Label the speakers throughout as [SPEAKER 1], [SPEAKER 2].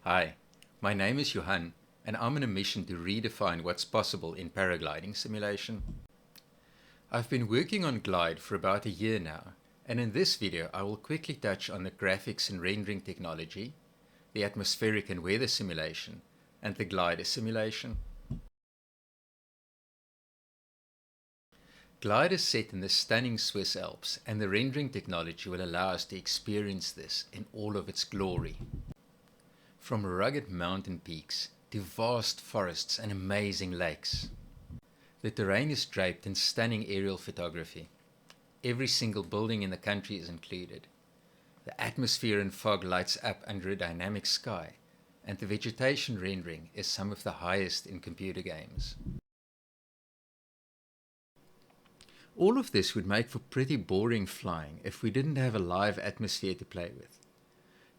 [SPEAKER 1] Hi, my name is Johan, and I'm on a mission to redefine what's possible in paragliding simulation. I've been working on Glide for about a year now, and in this video I will quickly touch on the graphics and rendering technology, the atmospheric and weather simulation, and the glider simulation. Glide is set in the stunning Swiss Alps, and the rendering technology will allow us to experience this in all of its glory. From rugged mountain peaks to vast forests and amazing lakes. The terrain is draped in stunning aerial photography. Every single building in the country is included. The atmosphere and fog lights up under a dynamic sky, and the vegetation rendering is some of the highest in computer games. All of this would make for pretty boring flying if we didn't have a live atmosphere to play with.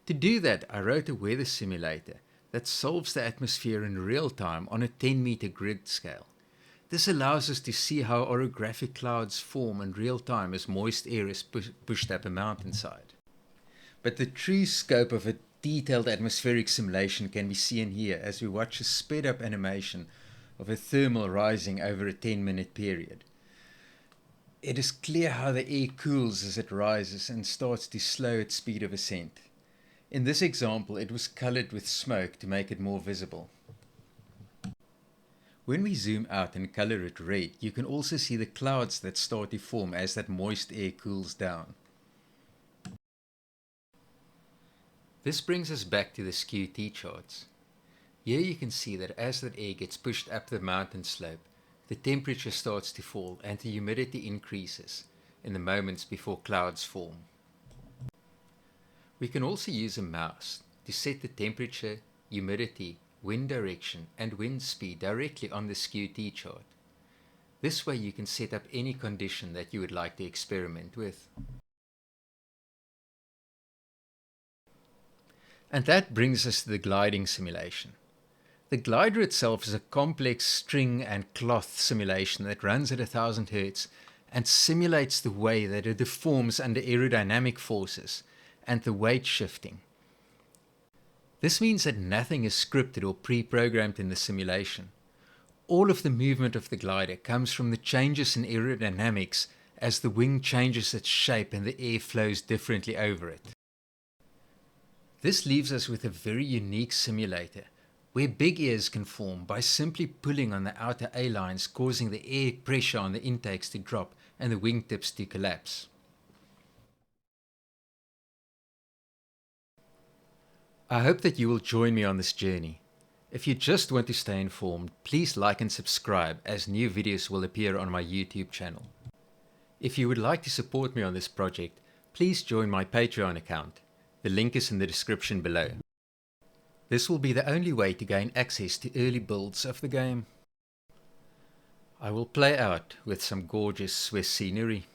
[SPEAKER 1] To do that, I wrote a weather simulator that solves the atmosphere in real time on a 10-meter grid scale. This allows us to see how orographic clouds form in real time as moist air is pushed up a mountainside. But the true scope of a detailed atmospheric simulation can be seen here as we watch a sped-up animation of a thermal rising over a 10-minute period. It is clear how the air cools as it rises and starts to slow its speed of ascent. In this example, it was colored with smoke to make it more visible. When we zoom out and color it red, you can also see the clouds that start to form as that moist air cools down. This brings us back to the SKU-T charts. Here you can see that as that air gets pushed up the mountain slope, the temperature starts to fall and the humidity increases in the moments before clouds form. We can also use a mouse to set the temperature, humidity, wind direction and wind speed directly on the SKU-T chart. This way you can set up any condition that you would like to experiment with. And that brings us to the gliding simulation. The glider itself is a complex string and cloth simulation that runs at 1000 Hz and simulates the way that it deforms under aerodynamic forces and the weight shifting. This means that nothing is scripted or pre-programmed in the simulation. All of the movement of the glider comes from the changes in aerodynamics as the wing changes its shape and the air flows differently over it. This leaves us with a very unique simulator, where big ears can form by simply pulling on the outer A-lines, causing the air pressure on the intakes to drop and the wingtips to collapse. I hope that you will join me on this journey. If you just want to stay informed, please like and subscribe as new videos will appear on my YouTube channel. If you would like to support me on this project, please join my Patreon account. The link is in the description below. This will be the only way to gain access to early builds of the game. I will play out with some gorgeous Swiss scenery.